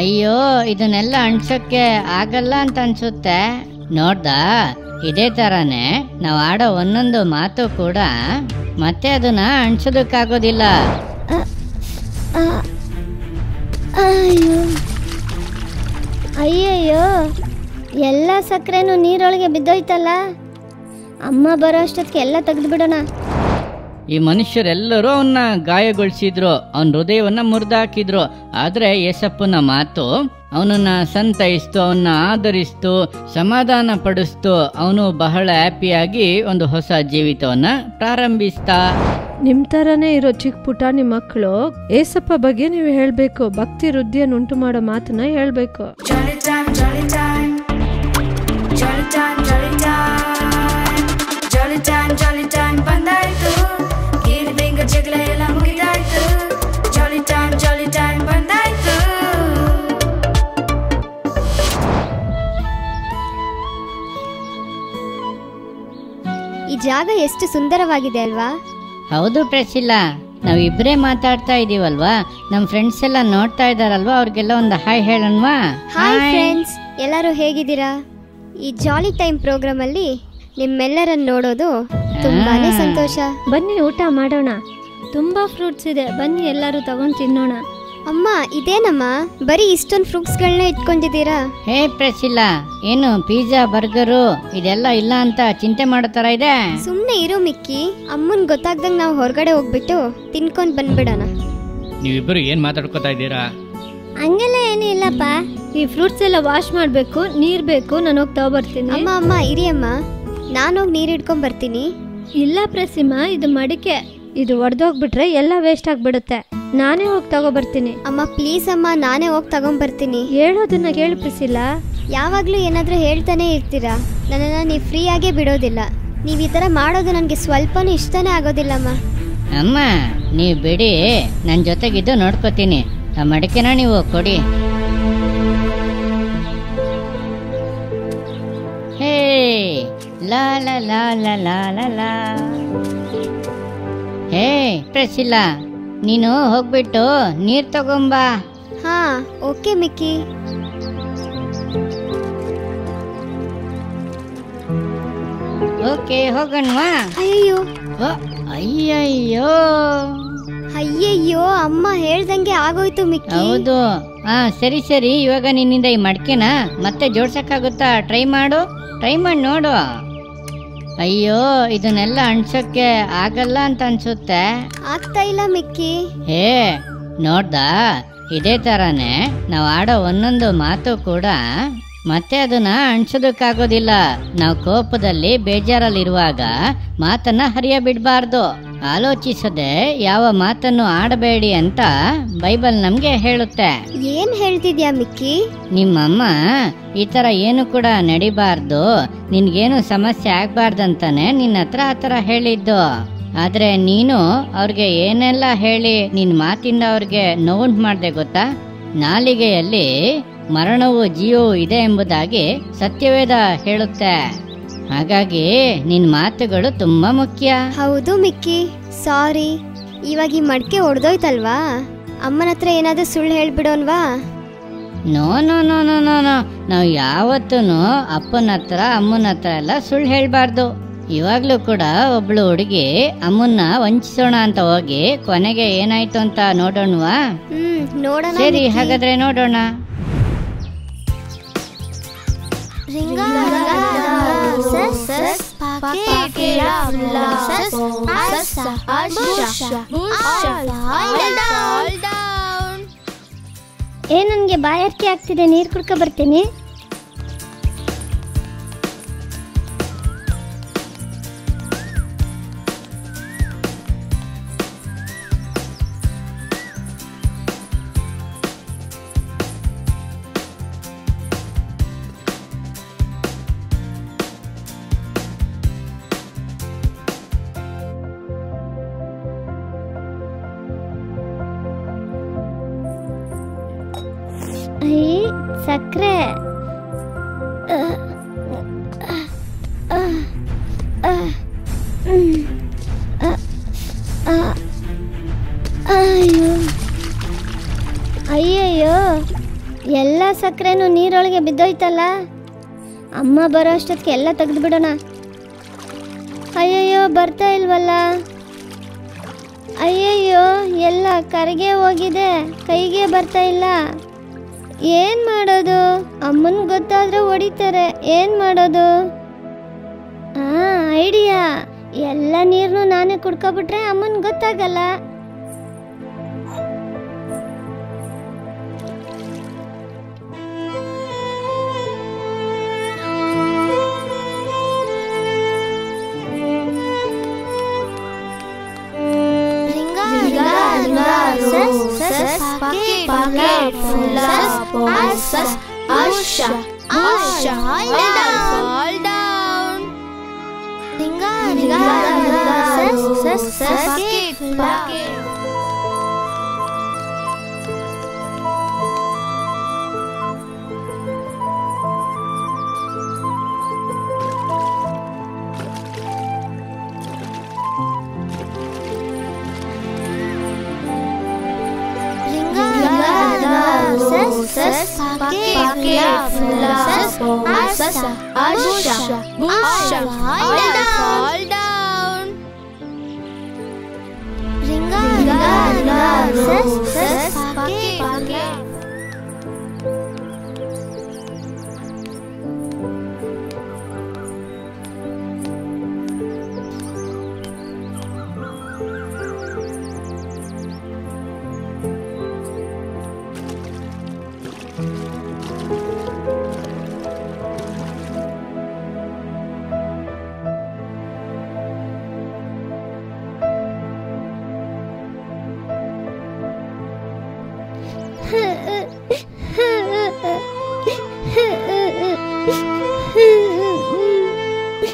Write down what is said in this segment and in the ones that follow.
ಅಯ್ಯೋ ಇದನ್ನೆಲ್ಲ ಅಣ್ಸಕ್ಕೆ ಆಗಲ್ಲ ಅಂತ ಅನ್ಸುತ್ತೆ. ನೋಡ್ದ, ಇದೇ ತರಾನೇ ನಾವು ಆಡೋ ಒಂದೊಂದು ಮಾತು ಕೂಡ ಮತ್ತೆ ಅದನ್ನ ಅಣ್ಸೋದಕ್ಕಾಗೋದಿಲ್ಲ. ಅಯ್ಯಯ್ಯೋ, ಎಲ್ಲ ಸಕ್ಕರೆನೂ ನೀರೊಳಗೆ ಬಿದ್ದೋಯ್ತಲ್ಲ. ಅಮ್ಮ ಬರೋ ಅಷ್ಟೊತ್ತಿಗೆ ಎಲ್ಲ ತೆಗೆದು ಬಿಡೋಣ. ಈ ಮನುಷ್ಯರೆಲ್ಲರೂ ಅವನ್ನ ಗಾಯಗೊಳಿಸಿದ್ರು, ಅವನ ಹೃದಯವನ್ನ ಮುರಿದಾಕಿದ್ರು. ಆದ್ರೆ ಯೇಸಪ್ಪನ ಮಾತು ಅವನನ್ನ ಸಂತೈಸ್ತು, ಅವನ್ನ ಆದರಿಸ್ತು, ಸಮಾಧಾನ ಪಡಿಸ್ತು. ಅವನು ಬಹಳ ಹ್ಯಾಪಿಯಾಗಿ ಒಂದು ಹೊಸ ಜೀವಿತವನ್ನ ಪ್ರಾರಂಭಿಸ್ತ. ನಿಮ್ ತರನೇ ಇರೋ ಚಿಕ್ಕ ಪುಟಾಣಿ ಮಕ್ಕಳು ಏಸಪ್ಪ ಬಗ್ಗೆ ನೀವು ಹೇಳ್ಬೇಕು. ಭಕ್ತಿ ವೃದ್ಧಿಯನ್ನು ಉಂಟು ಮಾಡೋ ಮಾತನ್ನ ಹೇಳ್ಬೇಕು. ಈ ಜಾಗ ಎಷ್ಟು ಸುಂದರವಾಗಿದೆ ಅಲ್ವಾ? ಹೌದು ಪ್ರೆಸಿಲ್ಲಾ, ನಾವಿಬ್ಬರೇ ಮಾತಾಡ್ತಾ ಇದೀವಲ್ವಾ, ನಮ್ ಫ್ರೆಂಡ್ಸ್ ಎಲ್ಲ ನೋಡ್ತಾ ಇದಾರಲ್ವಾ, ಅವ್ರಿಗೆಲ್ಲ ಒಂದು ಹಾಯ್ ಹೇಳೋಣವಾ? ಹಾಯ್ ಫ್ರೆಂಡ್ಸ್, ಎಲ್ಲರೂ ಹೇಗಿದ್ದೀರಾ? ಈ ಜಾಲಿ ಟೈಮ್ ಪ್ರೋಗ್ರಾಮ್ ಅಲ್ಲಿ ನಿಮ್ಮೆಲ್ಲರನ್ನು ನೋಡೋದು ತುಂಬಾನೇ ಸಂತೋಷ. ಬನ್ನಿ ಊಟ ಮಾಡೋಣ. ತುಂಬಾ ಫ್ರೂಟ್ಸ್ ಇದೆ, ಬನ್ನಿ ಎಲ್ಲರೂ ತಗೊಂಡು ತಿನ್ನೋಣ. ಅಮ್ಮ, ಇದೇನಮ್ಮ ಬರೀ ಇಷ್ಟೊಂದು ಫ್ರೂಟ್ಸ್ಗಳನ್ನ ಇಟ್ಕೊಂಡಿದ್ದೀರಾ? ಹೇ ಪ್ರೆಸಿಲ್ಲಾ, ಏನು ಪಿಜ್ಜಾ ಬರ್ಗರು ಇದೆಲ್ಲ ಇಲ್ಲ ಅಂತ ಚಿಂತೆ ಮಾಡೋ ತರ ಇದೆ? ಸುಮ್ನೆ ಇರು ಮಿಕ್ಕಿ. ಅಮ್ಮನ್ ಗೊತ್ತಾಗ್ದಂಗ್ ನಾವು ಹೊರಗಡೆ ಹೋಗ್ಬಿಟ್ಟು ತಿನ್ಕೊಂಡ್ ಬಂದ್ಬಿಡೋಣ. ನೀವಿಬ್ಬರು ಏನ್ ಮಾತಾಡ್ಕೊತಾ ಇದ್ದೀರಾ? ಹಂಗೆಲ್ಲ ಏನೂ ಇಲ್ಲಪ್ಪ. ಈ ಫ್ರೂಟ್ಸ್ ಎಲ್ಲ ವಾಶ್ ಮಾಡ್ಬೇಕು, ನೀರ್ ಬೇಕು, ನಾನು ಹೋಗಿ ತಗೊಬರ್ತೀನಿ. ಅಮ್ಮ ಅಮ್ಮ ಇರಿ ಅಮ್ಮ, ನಾನೋಗಿ ನೀರ್ ಇಟ್ಕೊಂಡ್ ಬರ್ತೀನಿ. ಇಲ್ಲ ಪ್ರಸಿಮ, ಇದು ಮಡಿಕೆ, ಇದು ಒಡೆದೋಗ್ಬಿಟ್ರೆ ಎಲ್ಲ ವೇಸ್ಟ್ ಆಗ್ಬಿಡುತ್ತೆ. ನಾನೇ ಹೋಗಿ ತಗೊಬರ್ತೀನಿ. ಅಮ್ಮ ಪ್ಲೀಸ್ ಅಮ್ಮ, ನಾನೇ ಹೋಗಿ ತಗೊಂಡ್ಬರ್ತೀನಿ. ಹೇಳೋದನ್ನ ಕೇಳಿ ಪ್ರಿಸಿಲ್ಲ. ಯಾವಾಗ್ಲೂ ಏನಾದ್ರೂ ಹೇಳ್ತಾನೆ ಇರ್ತೀರಾ, ನನ್ನನ್ನ ನೀವು ಫ್ರೀ ಆಗೇ ಬಿಡೋದಿಲ್ಲ. ನೀವು ಈ ತರ ಮಾಡೋದು ನನಗೆ ಸ್ವಲ್ಪನೂ ಇಷ್ಟನೇ ಆಗೋದಿಲ್ಲಮ್ಮ. ಅಮ್ಮ ನೀವು ಬಿಡಿ, ನನ್ನ ಜೊತೆಗಿದ್ದು ನೋಡ್ಕೋತೀನಿ. ಆ ಮಡಿಕೆನ ನೀವು ಕೊಡಿ. ಹೇ ಲಾ ಲಾ ಲಾ ಲಾ ಲಾ ಲಾ ಲಾ. ಹೇ ಪ್ರೆಸಿಲ್ಲಾ, ನೀನು ಹೋಗ್ಬಿಟ್ಟು ನೀರ್ ತಗೊಂಬಾ. ಹಾ ಓಕೆ ಮಿಕ್ಕಿ. ಓಕೆ ಹೋಗೋಣವಾ? ಅಯ್ಯೋ ಅಯ್ಯಯ್ಯೋ ಅಯ್ಯಯ್ಯೋ, ಅಮ್ಮ ಹೇಳ್ದಂಗೆ ಆಗೋಯ್ತು ಮಿಕ್ಕಿ. ಹೌದು. ಸರಿ ಸರಿ, ಇವಾಗ ನಿನ್ನಿಂದ ಈ ಮಡ್ಕೆನ ಮತ್ತೆ ಜೋಡ್ಸಕ್ಕಾಗುತ್ತಾ? ಟ್ರೈ ಮಾಡಿ ನೋಡು. ಅಯ್ಯೋ ಇದನ್ನೆಲ್ಲ ಅಣ್ಸಕ್ಕೆ ಆಗಲ್ಲ ಅಂತ ಅನ್ಸುತ್ತೆ. ಆಗ್ತಾ ಇಲ್ಲ ಮಿಕ್ಕಿ. ಹೇ ನೋಡ್ದ, ಇದೇ ತರಾನೇ ನಾವು ಆಡೋ ಒಂದೊಂದು ಮಾತು ಕೂಡ ಮತ್ತೆ ಅದನ್ನ ಅಣ್ಸೋದಕ್ಕಾಗೋದಿಲ್ಲ. ನಾವು ಕೋಪದಲ್ಲಿ ಬೇಜಾರಲ್ಲಿರುವಾಗ ಮಾತನ್ನ ಹರಿಯ ಬಿಡಬಾರ್ದು. ಆಲೋಚಿಸದೆ ಯಾವ ಮಾತನ್ನು ಆಡಬೇಡಿ ಅಂತ ಬೈಬಲ್ ನಮ್ಗೆ ಹೇಳುತ್ತೆ. ಏನ್ ಹೇಳ್ತಿದ್ಯಾ ಮಿಕ್ಕಿ? ನಿಮ್ಮಮ್ಮ ಈ ತರ ಏನು ಕೂಡ ನಡಿಬಾರ್ದು, ನಿನ್ಗೇನು ಸಮಸ್ಯೆ ಆಗ್ಬಾರ್ದಂತಾನೆ ನಿನ್ನ ಹತ್ರ ಆ ತರ ಹೇಳಿದ್ದು. ಆದ್ರೆ ನೀನು ಅವ್ರಿಗೆ ಏನೆಲ್ಲ ಹೇಳಿ ನಿನ್ ಮಾತಿಂದ ಅವ್ರಿಗೆ ನೋವುಂಟು ಮಾಡ್ದೆ ಗೊತ್ತಾ? ನಾಲಿಗೆಯಲ್ಲಿ ಮರಣವು ಜೀವವು ಇದೆ ಎಂಬುದಾಗಿ ಸತ್ಯವೇದ ಹೇಳುತ್ತೆ. ಹಾಗಾಗಿ ನಿನ್ ಮಾತುಗಳು ತುಂಬಾ ಮುಖ್ಯ. ಹೌದು ಮಿಕ್ಕಿ, ಸಾರಿ. ಇವಾಗ ಈ ಮಡ್ಕೆ ಹೊಡೆದೋಯ್ತಲ್ವಾ, ಅಮ್ಮನ ಹತ್ರ ಏನಾದ್ರೂ ಸುಳ್ಳು ಹೇಳ್ಬಿಡೋನ್ವಾ? No no no no no no, ನಾವು ಯಾವತ್ತೂ ಅಪ್ಪನ ಹತ್ರ ಅಮ್ಮನ ಹತ್ರ ಎಲ್ಲ ಸುಳ್ಳು ಹೇಳ್ಬಾರ್ದು. ಇವಾಗ್ಲೂ ಕೂಡ ಒಬ್ಳು ಹುಡುಗಿ ಅಮ್ಮನ್ನ ವಂಚಿಸೋಣ ಅಂತ ಹೋಗಿ ಕೊನೆಗೆ ಏನಾಯ್ತು ಅಂತ ನೋಡೋಣವಾ? ನೋಡೋಣ. ಸರಿ, ಹಾಗಾದ್ರೆ ನೋಡೋಣ. ನನ್ಗೆ ಬಾಯಾರಿಕೆ ಆಗ್ತಿದೆ, ನೀರ್ ಕುಡ್ಕೊ ಬರ್ತೀನಿ. ಸಕ್ಕರೆ ಅಯ್ಯಯ್ಯೋ, ಎಲ್ಲ ಸಕ್ಕರೆನೂ ನೀರೊಳಗೆ ಬಿದ್ದೋಯ್ತಲ್ಲ. ಅಮ್ಮ ಬರೋ ಅಷ್ಟೊತ್ತಿಗೆ ಎಲ್ಲ ತೆಗೆದು ಬಿಡೋಣ. ಅಯ್ಯಯ್ಯೋ ಬರ್ತಾ ಇಲ್ವಲ್ಲ. ಅಯ್ಯಯ್ಯೋ ಎಲ್ಲ ಕರಗೆ ಹೋಗಿದೆ, ಕೈಗೆ ಬರ್ತಾ ಇಲ್ಲ. ಏನು ಮಾಡೋದು? ಅಮ್ಮನ ಗೊತ್ತಾದ್ರೆ ಹೊಡಿತಾರೆ. ಏನು ಮಾಡೋದು? ಐಡಿಯಾ, ಎಲ್ಲ ನೀರನ್ನು ನಾನೇ ಕುಡ್ಕೊಬಿಟ್ರೆ ಅಮ್ಮನ ಗೊತ್ತಾಗಲ್ಲ.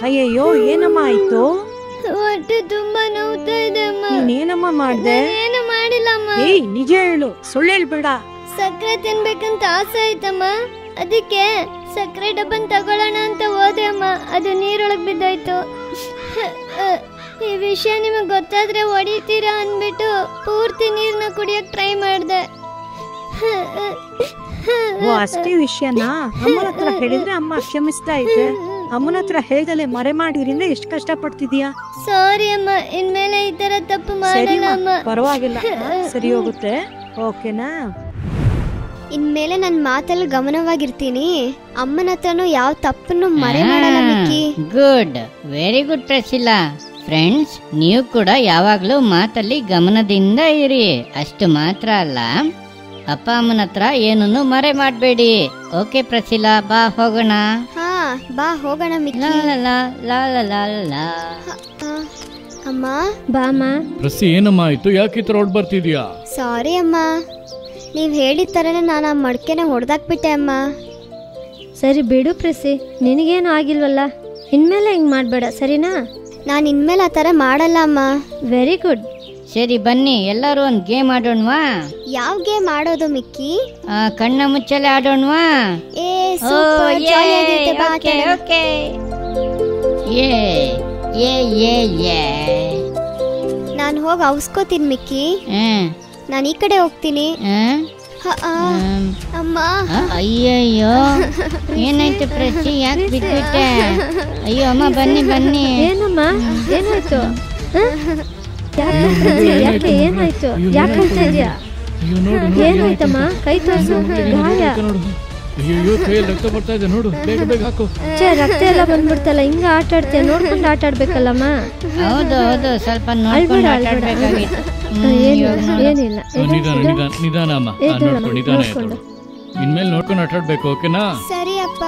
ಅಯ್ಯಯ್ಯೋ ಏನಮ್ಮ ಆಯ್ತು? ಹೊಟ್ಟೆ ತುಂಬಾ ನೋವ್ತಾ ಇದೆ ಅಮ್ಮ. ನೀನೇನಮ್ಮ ಮಾಡ್ದೆ? ಏನು ಮಾಡಿಲ್ಲಮ್ಮ. ಏಯ್ ನಿಜ ಹೇಳು, ಸುಳ್ಳು ಹೇಳ್ಬೇಡ. ಸಕ್ಕರೆ ತಿನ್ಬೇಕಂತ ಆಸೆ ಆಯ್ತಮ್ಮ, ಅದಕ್ಕೆ ಸಕ್ಕರೆ ಡಬ್ಬನ್ ತಗೊಳ್ಳೋಣ ಅಂತ ಹೋದೆ ಅಮ್ಮ. ಅದು ನೀರೊಳಗೆ ಬಿದ್ದೋಯ್ತು. ಈ ವಿಷಯ ನಿಮಗೆ ಗೊತ್ತಾದ್ರೆ ಹೊಡಿತೀರಾ ಅಂದ್ಬಿಟ್ಟು ಪೂರ್ತಿ ನೀರನ್ನ ಕುಡಿಯಕ್ ಟ್ರೈ ಮಾಡಿದೆ. ಓ ಅಷ್ಟೇ ವಿಷಯನಾ? ಅಮ್ಮನ ಹತ್ರ ಹೇಳಿದ್ರೆ ಅಮ್ಮ ಕ್ಷಮಿಸ್ತಾ ಇದ್ದೆ. ಅಮ್ಮನ ಹತ್ರ ಹೇಳ್ದಲೆ ಮರೆ ಮಾಡಿದ್ರಿಂದ ಎಷ್ಟು ಕಷ್ಟ ಪಡ್ತಿದ್ಯಾ? ಸಾರಿ ಅಮ್ಮ, ಇನ್ಮೇಲೆ ಈ ತರ ತಪ್ಪು ಮಾಡಲ್ಲ ಅಮ್ಮ. ಪರವಾಗಿಲ್ಲ, ಸರಿ ಹೋಗುತ್ತೆ. ಓಕೆನಾ? ಇನ್ಮೇಲೆ ನನ್ನ ಮಾತಲ್ಲಿ ಗಮನವಾಗಿರ್ತೀನಿ. ಅಮ್ಮನ ಹತ್ರನೂ ಯಾವ ತಪ್ಪನ್ನು ಮರೆ ಮಾಡಲ್ಲ Mickey. Good, very good Priscilla. Friends, ನೀವು ಕೂಡ ಯಾವಾಗ್ಲೂ ಮಾತಲ್ಲಿ ಗಮನದಿಂದ ಇರಿ. ಅಷ್ಟು ಮಾತ್ರ ಅಲ್ಲ, ಅಪ್ಪ ಅಮ್ಮನ ಹತ್ರ ಏನನ್ನು ಮರೆ ಮಾಡಬೇಡಿ. ಓಕೆ ಪ್ರಸಿಲಾ, ಬಾ ಹೋಗೋಣ. ಹಾ ಬಾ ಹೋಗೋಣ ಮಿಕ್ಕಿ. ಲಾ ಲಾ ಲಾ ಲಾ ಲಾ ಲಾ ಲಾ. ಅಮ್ಮ ಬಾಮ್ಮ. ಪ್ರಸಿ ಏನಮ್ಮ ಆಯ್ತು? ಯಾಕೆ ಈ ತರ ಹೊಡ್ ಬರ್ತಿದ್ಯಾ? ಸಾರಿ ಅಮ್ಮ, ನೀವು ಹೇಳಿದ ಥರನೇ ನಾನು ಆ ಮಡ್ಕೆನ ಹೊಡೆದಾಕ್ಬಿಟ್ಟೆ ಅಮ್ಮ. ಸರಿ ಬಿಡು ಪ್ರೆಸಿ, ನಿನಗೇನು ಆಗಿಲ್ವಲ್ಲ. ಇನ್ಮೇಲೆ ಹಿಂಗೆ ಮಾಡಬೇಡ, ಸರಿನಾ? ನಾನು ಇನ್ಮೇಲೆ ಆ ಥರ ಮಾಡಲ್ಲ ಅಮ್ಮ. Very good. ಸರಿ ಬನ್ನಿ, ಎಲ್ಲರೂ ಒಂದು ಗೇಮ್ ಆಡೋಣವಾ? ಯಾವ ಗೇಮ್ ಆಡೋದು ಮಿಕ್ಕಿ? ಕಣ್ಣ ಮುಚ್ಚಲೆ ಆಡೋಣವಾ? ಏ ಸೂಪರ್, ಜಾಲಿ ಆಗಿರುತ್ತೆ, ಬಾ ಓಕೆ ಆಡೋಣ. ಓಕೆ. ಏ ಏ ಏ ಏ. ನಾನು ಹೋಗಿ ಅವಸ್ಕೋತೀನಿ ಮಿಕ್ಕಿ. ನಾನು ಈ ಕಡೆ ಹೋಗ್ತೀನಿ. ಅಮ್ಮ ಅಯ್ಯಯ್ಯೋ, ಏನಾಯ್ತು ಪ್ರಸಿ? ಯಾಕೆ ಬಿದ್ಬಿಟ್ಟೆ? ಅಯ್ಯೋ ಅಮ್ಮ, ಬನ್ನಿ ಬನ್ನಿ. ಏನಮ್ಮ ಏನಾಯ್ತು? ಯಾಕೆ ಏನಾಯ್ತು? ಯಾಕೆ ಹೇಳ್ತಾ ಇದೀಯಾ? ಏನಾಯ್ತಮ್ಮ? ಕೈ ತೋರಿಸು, ಗಾಯ. ಅಯ್ಯೋ, ಕೈಯಲ್ಲಿ ರಕ್ತ ಬರ್ತಾ ಇದೆ ನೋಡು, ಬೇಗ ಬೇಗ ಹಾಕು. ರಕ್ತ ಎಲ್ಲ ಬಂದ್ಬಿಡ್ತಲ್ಲ, ಹಿಂಗ ಆಟ ಆಡ್ತೀಯ? ನೋಡ್ಕೊಂಡು ಆಟ ಆಡ್ಬೇಕಲ್ಲಮ್ಮ. ಹೌದು ಹೌದು, ಸ್ವಲ್ಪ ನೋಡ್ಕೊಂಡು ಆಟ ಆಡ್ಬೇಕಾಗಿತ್ತು. ಏನಿಲ್ಲ, ನಿಧಾನ ಅಮ್ಮ, ನೋಡ್ಕೊಂಡು ನಿಧಾನ ಎದ್ದೋಳು. ಇನ್ಮೇಲೆ ನೋಡ್ಕೊಂಡು ಆಟ ಆಡ್ಬೇಕು, ಓಕೆನಾ? ಸರಿ ಅಪ್ಪ.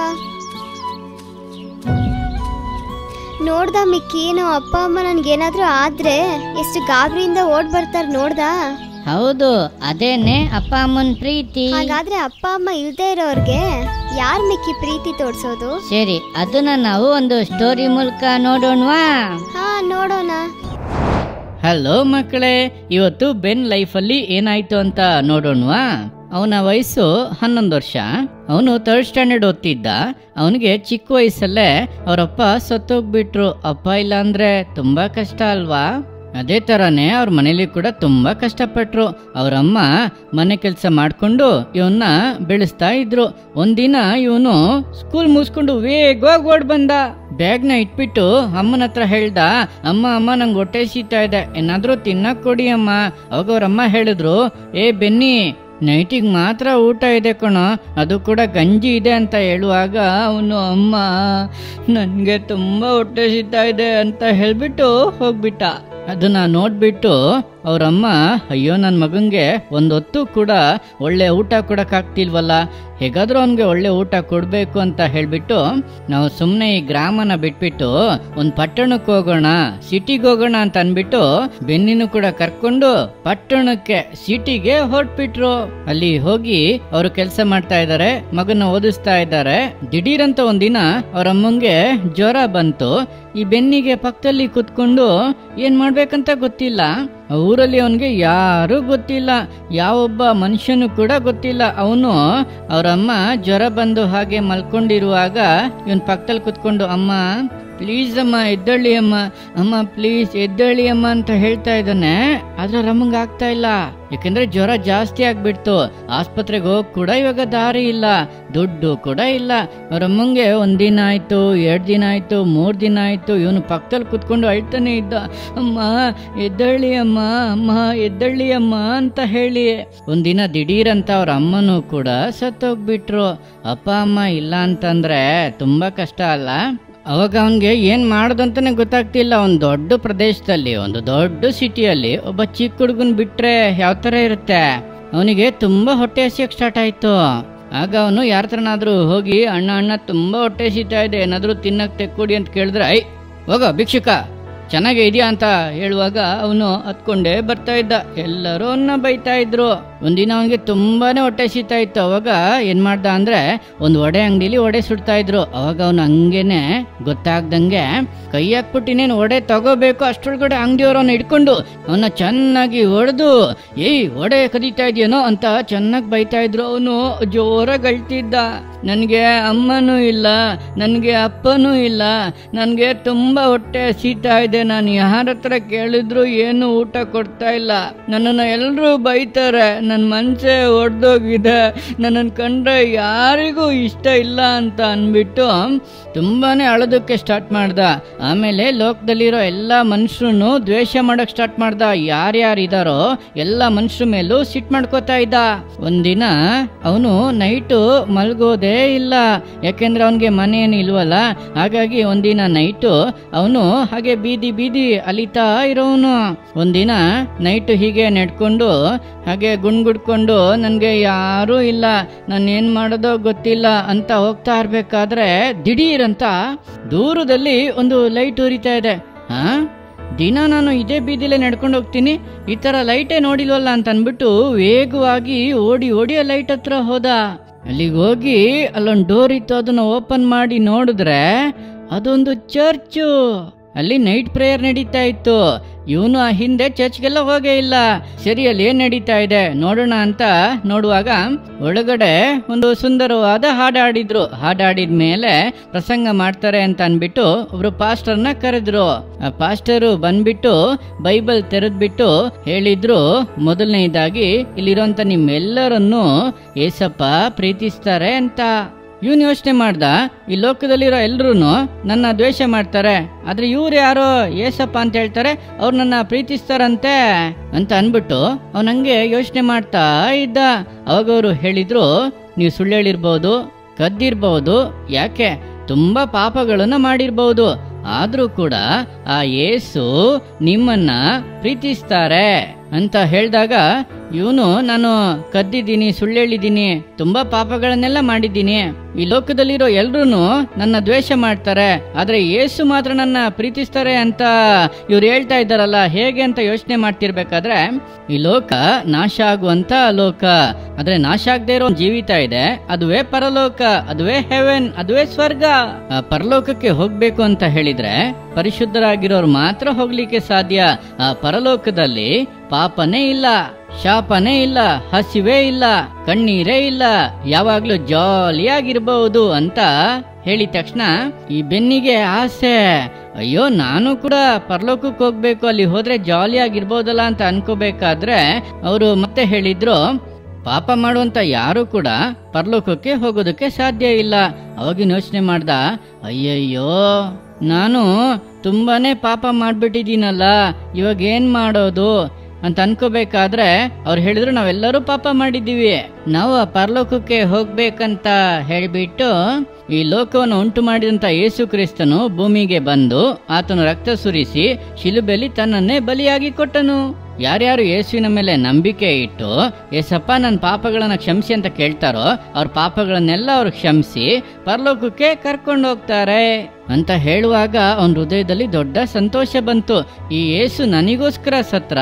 ನೋಡ್ದ ಮಿಕ್ಕಿ, ನಾವು ಅಪ್ಪ ಅಮ್ಮ ನನ್ಗೇನಾದ್ರೂ ಆದ್ರೆ ಎಷ್ಟು ಗಾಬರಿಯಿಂದ ಓಡ್ ಬರ್ತಾರ ನೋಡ್ದ? ಹೌದು, ಅದೇನೆ ಅಪ್ಪ ಅಮ್ಮನ ಪ್ರೀತಿ. ಹಾಗಾದ್ರೆ ಅಪ್ಪ ಅಮ್ಮ ಇಲ್ದೇ ಇರೋರ್ಗೆ ಯಾರ್ ಮಿಕ್ಕಿ ಪ್ರೀತಿ ತೋರ್ಸೋದು? ಸರಿ, ಅದನ್ನ ನಾವು ಒಂದು ಸ್ಟೋರಿ ಮೂಲಕ ನೋಡೋಣವಾ? ಹಾ ನೋಡೋಣ. ಹಲೋ ಮಕ್ಕಳೇ, ಇವತ್ತು ಬೆನ್ ಲೈಫಲ್ಲಿ ಏನಾಯ್ತು ಅಂತ ನೋಡೋಣವಾ? ಅವನ ವಯಸ್ಸು 11 ವರ್ಷ. ಅವನು 3rd ಸ್ಟ್ಯಾಂಡರ್ಡ್ ಓದ್ತಿದ್ದ. ಅವನಿಗೆ ಚಿಕ್ಕ ವಯಸ್ಸಲ್ಲೇ ಅವರಪ್ಪ ಸತ್ತೋಗ್ಬಿಟ್ರು. ಅಪ್ಪ ಇಲ್ಲ ಅಂದ್ರೆ ತುಂಬಾ ಕಷ್ಟ ಅಲ್ವಾ? ಅದೇ ತರನೇ ಅವ್ರ ಮನೇಲಿ ಕೂಡ ತುಂಬಾ ಕಷ್ಟಪಟ್ರು. ಅವ್ರಮ್ಮ ಮನೆ ಕೆಲಸ ಮಾಡ್ಕೊಂಡು ಇವನ್ನ ಬೆಳೆಸ್ತಾ ಇದ್ರು. ಒಂದಿನ ಇವನು ಸ್ಕೂಲ್ ಮುಗಿಸ್ಕೊಂಡು ವೇಗವಾಗಿ ಓಡ್ ಬಂದ. ಬ್ಯಾಗ್ನ ಇಟ್ಬಿಟ್ಟು ಅಮ್ಮನ ಹತ್ರ ಹೇಳ್ದ, ಅಮ್ಮ ಅಮ್ಮ ನಂಗೆ ಹೊಟ್ಟೆ ಸೀತಾ ಇದೆ, ಏನಾದ್ರೂ ತಿನ್ನಕ್ ಕೊಡಿ ಅಮ್ಮ. ಅವಾಗ ಅವ್ರಮ್ಮ ಹೇಳಿದ್ರು, ಏ ಬೆನ್ನಿ, ನೈಟಿಗೆ ಮಾತ್ರ ಊಟ ಇದೆ ಕಣೋ, ಅದು ಕೂಡ ಗಂಜಿ ಇದೆ ಅಂತ ಹೇಳುವಾಗ ಅವನು, ಅಮ್ಮ ನನಗೆ ತುಂಬ ಹೊಟ್ಟೆ ಸೀತಾ ಇದೆ ಅಂತ ಹೇಳ್ಬಿಟ್ಟು ಹೋಗ್ಬಿಟ್ಟ. ಅದನ್ನ ನೋಡ್ಬಿಟ್ಟು ಅವ್ರಮ್ಮ, ಅಯ್ಯೋ ನನ್ನ ಮಗಂಗೆ ಒಂದೊತ್ತು ಕೂಡ ಒಳ್ಳೆ ಊಟ ಕೊಡಕ್ಕಾಗ್ತಿಲ್ವಲ್ಲ, ಹೇಗಾದ್ರೂ ಅವನಿಗೆ ಒಳ್ಳೆ ಊಟ ಕೊಡಬೇಕು ಅಂತ ಹೇಳ್ಬಿಟ್ಟು ನಾವು ಸುಮ್ಮನೆ ಈ ಗ್ರಾಮನ ಬಿಟ್ಬಿಟ್ಟು ಒಂದು ಪಟ್ಟಣಕ್ಕೆ ಹೋಗೋಣ, ಸಿಟಿಗೆ ಹೋಗೋಣ ಅಂತ ಅನ್ಬಿಟ್ಟು ಬೆನ್ನಿನೂ ಕೂಡ ಕರ್ಕೊಂಡು ಪಟ್ಟಣಕ್ಕೆ, ಸಿಟಿಗೆ ಹೊರಟ್ಬಿಟ್ರು. ಅಲ್ಲಿ ಹೋಗಿ ಅವರು ಕೆಲಸ ಮಾಡ್ತಾ ಇದ್ದಾರೆ, ಮಗನ ಓದಿಸ್ತಾ ಇದ್ದಾರೆ. ದಿಢೀರಂತ ಒಂದಿನ ಅವ್ರಮ್ಮಂಗೆ ಜ್ವರ ಬಂತು. ಈ ಬೆನ್ನಿಗೆ ಪಕ್ಕದಲ್ಲಿ ಕುತ್ಕೊಂಡು ಏನ್ ಮಾಡ್ಬೇಕಂತ ಗೊತ್ತಿಲ್ಲ. ಊರಲ್ಲಿ ಅವನಿಗೆ ಯಾರೂ ಗೊತ್ತಿಲ್ಲ, ಯಾವೊಬ್ಬ ಮನುಷ್ಯನು ಕೂಡ ಗೊತ್ತಿಲ್ಲ. ಅವನು ಅವರಮ್ಮ ಜ್ವರ ಬಂದು ಹಾಗೆ ಮಲ್ಕೊಂಡಿರುವಾಗ ಇವನ್ ಪಕ್ಕದಲ್ಲಿ ಕುತ್ಕೊಂಡು, ಅಮ್ಮ ಪ್ಲೀಸ್ ಅಮ್ಮ ಎದ್ದೇಳಿ ಅಮ್ಮ, ಅಮ್ಮ ಪ್ಲೀಸ್ ಎದ್ದೇಳಿ ಅಮ್ಮ ಅಂತ ಹೇಳ್ತಾ ಇದ್ದಾನೆ. ಆದ್ರೆ ರಮ್ಮಂಗ ಆಗ್ತಾ ಇಲ್ಲ, ಯಾಕಂದ್ರೆ ಜ್ವರ ಜಾಸ್ತಿ ಆಗ್ಬಿಡ್ತು. ಆಸ್ಪತ್ರೆಗೆ ಹೋಗ್ ಕೂಡ ಇವಾಗ ದಾರಿ ಇಲ್ಲ, ದುಡ್ಡು ಕೂಡ ಇಲ್ಲ. ಅವರಮ್ಮಂಗೆ 1 ದಿನ ಆಯ್ತು, 2 ದಿನ ಆಯ್ತು, 3 ದಿನ ಆಯ್ತು, ಇವನು ಪಕ್ಕದಲ್ಲಿ ಕುತ್ಕೊಂಡು ಅಳ್ತಾನೆ ಇದ್ದ, ಅಮ್ಮ ಎದ್ದೇಳಿ ಅಮ್ಮ, ಅಮ್ಮ ಎದ್ದೇಳಿ ಅಮ್ಮ ಅಂತ ಹೇಳಿ. ಒಂದಿನ ದಿಢೀರಂತ ಅವ್ರ ಅಮ್ಮನೂ ಕೂಡ ಸತ್ತೋಗ್ಬಿಟ್ರು. ಅಪ್ಪ ಅಮ್ಮ ಇಲ್ಲ ಅಂತಂದ್ರೆ ತುಂಬಾ ಕಷ್ಟ ಅಲ್ಲ. ಅವಾಗ ಅವನ್ಗೆ ಏನ್ ಮಾಡೋದಂತಾನೆ ಗೊತ್ತಾಗ್ತಿಲ್ಲ. ಒಂದು ದೊಡ್ಡ ಪ್ರದೇಶದಲ್ಲಿ, ಒಂದು ದೊಡ್ಡ ಸಿಟಿಯಲ್ಲಿ ಒಬ್ಬ ಚಿಕ್ಕ ಹುಡುಗನ್ ಬಿಟ್ರೆ ಯಾವ ತರ ಇರುತ್ತೆ. ಅವನಿಗೆ ತುಂಬಾ ಹೊಟ್ಟೆ ಹಸಿಯಕ್ ಸ್ಟಾರ್ಟ್ ಆಯ್ತು. ಆಗ ಅವನು ಯಾರ ಹತ್ರನಾದ್ರೂ ಹೋಗಿ, ಅಣ್ಣ ಅಣ್ಣ ತುಂಬಾ ಹೊಟ್ಟೆ ಹಸಿತಾ ಇದೆ, ಏನಾದ್ರೂ ತಿನ್ನಕ್ ತೆಕ್ಕೊಡಿ ಅಂತ ಕೇಳಿದ್ರೆ, ಐ ಹೋಗೋ ಭಿಕ್ಷುಕ, ಚೆನ್ನಾಗೇ ಇದೆಯಾ ಅಂತ ಹೇಳುವಾಗ ಅವನು ಹತ್ಕೊಂಡೇ ಬರ್ತಾ ಇದ್ದ. ಎಲ್ಲರೂ ಅವನ್ನ ಬೈತಾ ಇದ್ರು. ಒಂದಿನ ಅವನಿಗೆ ತುಂಬಾನೇ ಹೊಟ್ಟೆ ಹಸಿತಾ ಇತ್ತು. ಅವಾಗ ಏನ್ ಮಾಡ್ದ ಅಂದ್ರೆ, ಒಂದು ವಡೆ ಅಂಗಡಿಲಿ ವಡೆ ಸುಡ್ತಾ ಇದ್ರು. ಅವಾಗ ಅವನು ಹಂಗೇನೆ ಗೊತ್ತಾಗ್ದಂಗೆ ಕೈ ಹಾಕ್ಬಿಟ್ಟು ಇನ್ನೇನು ವಡೆ ತಗೋಬೇಕು, ಅಷ್ಟೊಳಗಡೆ ಅಂಗಡಿಯವ್ರನ್ನ ಹಿಡ್ಕೊಂಡು ಅವನ್ನ ಚೆನ್ನಾಗಿ ಹೊಡೆದು, ಏಯ್ ವಡೆ ಕದೀತಾ ಇದೆಯೇನೋ ಅಂತ ಚೆನ್ನಾಗಿ ಬೈತಾ ಇದ್ರು. ಅವನು ಜೋರಾಗಿ ಅಳ್ತಿದ್ದ, ನನಗೆ ಅಮ್ಮನೂ ಇಲ್ಲ, ನನಗೆ ಅಪ್ಪನೂ ಇಲ್ಲ, ನನಗೆ ತುಂಬಾ ಹೊಟ್ಟೆ ಹಸಿತಾ ಇದೆ, ನಾನು ಯಾರ ಹತ್ರ ಕೇಳಿದ್ರು ಏನು ಊಟ ಕೊಡ್ತಾ ಇಲ್ಲ, ನನ್ನನ್ನು ಎಲ್ಲರೂ ಬೈತಾರೆ, ನನ್ನ ಮನಸ್ಸೇ ಒಡೆದೋಗಿದೆ, ನನ್ನನ್ನು ಕಂಡ್ರೆ ಯಾರಿಗೂ ಇಷ್ಟ ಇಲ್ಲ ಅಂತ ಅಂದ್ಬಿಟ್ಟು ತುಂಬಾನೇ ಅಳೋದಕ್ಕೆ ಸ್ಟಾರ್ಟ್ ಮಾಡ್ದ. ಆಮೇಲೆ ಲೋಕದಲ್ಲಿರೋ ಎಲ್ಲ ಮನುಷ್ಯರನ್ನು ದ್ವೇಷ ಮಾಡಕ್ ಸ್ಟಾರ್ಟ್ ಮಾಡ್ದ. ಯಾರ್ಯಾರಿದಾರೋ ಎಲ್ಲ ಮನುಷ್ಯರ ಮೇಲೂ ಸಿಟ್ ಮಾಡ್ಕೋತಾ ಇದ್ದ. ಒಂದಿನ ಅವನು ನೈಟು ಮಲ್ಗೋದೇ ಇಲ್ಲ, ಯಾಕೆಂದ್ರೆ ಅವನ್ಗೆ ಮನೆ ಏನು ಇಲ್ವಲ್ಲ. ಹಾಗಾಗಿ ಒಂದಿನ ನೈಟು ಅವನು ಹಾಗೆ ಬೀದಿ ಬೀದಿ ಅಲಿತಾ ಇರೋನು. ಒಂದಿನ ನೈಟು ಹೀಗೆ ನಡ್ಕೊಂಡು ಹಾಗೆ ಗುಣ್ಗುಡ್ಕೊಂಡು, ನನ್ಗೆ ಯಾರೂ ಇಲ್ಲ, ನಾನು ಏನ್ ಮಾಡೋದೋ ಗೊತ್ತಿಲ್ಲ ಅಂತ ಹೋಗ್ತಾ ಇರ್ಬೇಕಾದ್ರೆ ದಿಢೀರಂತ ದೂರದಲ್ಲಿ ಒಂದು ಲೈಟ್ ಉರಿತಾ ಇದೆ. ದಿನ ನಾನು ಇದೇ ಬೀದಿಲೇ ನಡ್ಕೊಂಡು ಹೋಗ್ತೀನಿ, ಈ ತರ ಲೈಟೇ ನೋಡಿಲ್ವಲ್ಲ ಅಂತ ಅನ್ಬಿಟ್ಟು ವೇಗವಾಗಿ ಓಡಿ ಓಡಿ ಆ ಲೈಟ್ ಹತ್ರ ಹೋದ. ಅಲ್ಲಿಗೆ ಹೋಗಿ ಅಲ್ಲೊಂದು ಡೋರ್ ಇತ್ತು, ಅದನ್ನ ಓಪನ್ ಮಾಡಿ ನೋಡಿದ್ರೆ ಅದೊಂದು ಚರ್ಚು. ಅಲ್ಲಿ ನೈಟ್ ಪ್ರೇಯರ್ ನಡೀತಾ ಇತ್ತು. ಇವನು ಆ ಹಿಂದೆ ಚರ್ಚ್ಗೆಲ್ಲ ಹೋಗೇ ಇಲ್ಲ. ಸರಿ, ಅಲ್ಲಿ ಏನ್ ನಡೀತಾ ಇದೆ ನೋಡೋಣ ಅಂತ ನೋಡುವಾಗ ಒಳಗಡೆ ಒಂದು ಸುಂದರವಾದ ಹಾಡಾಡಿದ್ರು. ಹಾಡಾಡಿದ್ಮೇಲೆ ಪ್ರಸಂಗ ಮಾಡ್ತಾರೆ ಅಂತ ಅನ್ಬಿಟ್ಟು ಒಬ್ರು ಪಾಸ್ಟರ್ನ ಕರೆದ್ರು. ಆ ಪಾಸ್ಟರು ಬಂದ್ಬಿಟ್ಟು ಬೈಬಲ್ ತೆರೆದ್ಬಿಟ್ಟು ಹೇಳಿದ್ರು, ಮೊದಲನೇದಾಗಿ ಇಲ್ಲಿರೋಂತ ನಿಮ್ಮೆಲ್ಲರನ್ನು ಏಸಪ್ಪ ಪ್ರೀತಿಸ್ತಾರೆ ಅಂತ. ಇವನ್ ಯೋಚನೆ ಮಾಡ್ದ, ಈ ಲೋಕದಲ್ಲಿರೋ ಎಲ್ರು ನನ್ನ ದ್ವೇಷ ಮಾಡ್ತಾರೆ, ಆದ್ರೆ ಇವ್ರು ಯಾರೋ ಏಸಪ್ಪ ಅಂತ ಹೇಳ್ತಾರೆ, ಅವ್ರು ನನ್ನ ಪ್ರೀತಿಸ್ತಾರಂತೆ ಅಂತ ಅನ್ಬಿಟ್ಟು ಅವನಂಗೆ ಯೋಚನೆ ಮಾಡ್ತಾ ಇದ್ದ. ಅವಾಗ ಅವರು ಹೇಳಿದ್ರು, ನೀವು ಸುಳ್ಳು ಹೇಳಿರ್ಬೋದು, ಕದ್ದಿರ್ಬಹುದು, ಯಾಕೆ ತುಂಬಾ ಪಾಪಗಳನ್ನ ಮಾಡಿರ್ಬಹುದು, ಆದ್ರೂ ಕೂಡ ಆ ಯೇಸು ನಿಮ್ಮನ್ನ ಪ್ರೀತಿಸ್ತಾರೆ ಅಂತ ಹೇಳಿದಾಗ ಇವನು, ನಾನು ಕದ್ದಿದ್ದೀನಿ, ಸುಳ್ಳು ಹೇಳಿದ್ದೀನಿ, ತುಂಬಾ ಪಾಪಗಳನ್ನೆಲ್ಲ ಮಾಡಿದ್ದೀನಿ, ಈ ಲೋಕದಲ್ಲಿರೋ ಎಲ್ರೂ ನನ್ನ ದ್ವೇಷ ಮಾಡ್ತಾರೆ, ಆದ್ರೆ ಯೇಸು ಮಾತ್ರ ನನ್ನ ಪ್ರೀತಿಸ್ತಾರೆ ಅಂತ ಇವ್ರು ಹೇಳ್ತಾ ಇದ್ದಾರಲ್ಲ, ಹೇಗೆ ಅಂತ ಯೋಚನೆ ಮಾಡ್ತಿರ್ಬೇಕಾದ್ರೆ ಈ ಲೋಕ ನಾಶ ಆಗುವಂತ ಲೋಕ, ಆದ್ರೆ ನಾಶ ಆಗದೆ ಇರೋ ಜೀವಿತ ಇದೆ, ಅದುವೇ ಪರಲೋಕ, ಅದುವೇ ಹೆವೆನ್, ಅದುವೇ ಸ್ವರ್ಗ. ಆ ಪರಲೋಕಕ್ಕೆ ಹೋಗ್ಬೇಕು ಅಂತ ಹೇಳಿದ್ರೆ ಪರಿಶುದ್ಧರಾಗಿರೋರು ಮಾತ್ರ ಹೋಗ್ಲಿಕ್ಕೆ ಸಾಧ್ಯ. ಆ ಪರಲೋಕದಲ್ಲಿ ಪಾಪನೇ ಇಲ್ಲ. ಶಾಪನೇ ಇಲ್ಲ, ಹಸಿವೇ ಇಲ್ಲ, ಕಣ್ಣೀರೇ ಇಲ್ಲ, ಯಾವಾಗ್ಲೂ ಜಾಲಿಯಾಗಿರ್ಬಹುದು ಅಂತ ಹೇಳಿದ ತಕ್ಷಣ ಈ ಬೆನ್ನಿಗೆ ಆಸೆ, ಅಯ್ಯೋ ನಾನು ಕೂಡ ಪರಲೋಕಕ್ಕೆ ಹೋಗ್ಬೇಕು, ಅಲ್ಲಿ ಹೋದ್ರೆ ಜಾಲಿಯಾಗಿರ್ಬೋದಲ್ಲ ಅಂತ ಅನ್ಕೋಬೇಕಾದ್ರೆ ಅವರು ಮತ್ತೆ ಹೇಳಿದ್ರು, ಪಾಪ ಮಾಡುವಂತ ಯಾರು ಕೂಡ ಪರಲೋಕಕ್ಕೆ ಹೋಗೋದಕ್ಕೆ ಸಾಧ್ಯ ಇಲ್ಲ. ಅವಾಗಿನ ಯೋಚನೆ ಮಾಡ್ದ, ಅಯ್ಯಯ್ಯೋ ನಾನು ತುಂಬಾನೇ ಪಾಪ ಮಾಡ್ಬಿಟ್ಟಿದ್ದೀನಲ್ಲ, ಇವಾಗ ಏನ್ ಮಾಡೋದು ಅಂತ ಅನ್ಕೋಬೇಕಾದ್ರೆ ಅವ್ರು ಹೇಳಿದ್ರು, ನಾವೆಲ್ಲರೂ ಪಾಪ ಮಾಡಿದ್ದೀವಿ, ನಾವು ಆ ಪರಲೋಕಕ್ಕೆ ಹೋಗ್ಬೇಕಂತ ಹೇಳಿಬಿಟ್ಟು ಈ ಲೋಕವನ್ನು ಉಂಟು ಮಾಡಿದಂತ ಯೇಸು ಕ್ರಿಸ್ತನು ಭೂಮಿಗೆ ಬಂದು ಆತನು ರಕ್ತ ಸುರಿಸಿ ಶಿಲುಬೆಯಲ್ಲಿ ತನ್ನನ್ನೇ ಬಲಿಯಾಗಿ ಕೊಟ್ಟನು. ಯಾರ್ಯಾರು ಯೇಸುವಿನ ಮೇಲೆ ನಂಬಿಕೆ ಇಟ್ಟು ಏಸಪ್ಪ ನನ್ನ ಪಾಪಗಳನ್ನ ಕ್ಷಮಿಸಿ ಅಂತ ಕೇಳ್ತಾರೋ ಅವ್ರ ಪಾಪಗಳನ್ನೆಲ್ಲ ಅವ್ರು ಕ್ಷಮಿಸಿ ಪರಲೋಕಕ್ಕೆ ಕರ್ಕೊಂಡು ಹೋಗ್ತಾರೆ ಅಂತ ಹೇಳುವಾಗ ಅವನ ಹೃದಯದಲ್ಲಿ ದೊಡ್ಡ ಸಂತೋಷ ಬಂತು. ಈ ಯೇಸು ನನಗೋಸ್ಕರ ಸತ್ರ,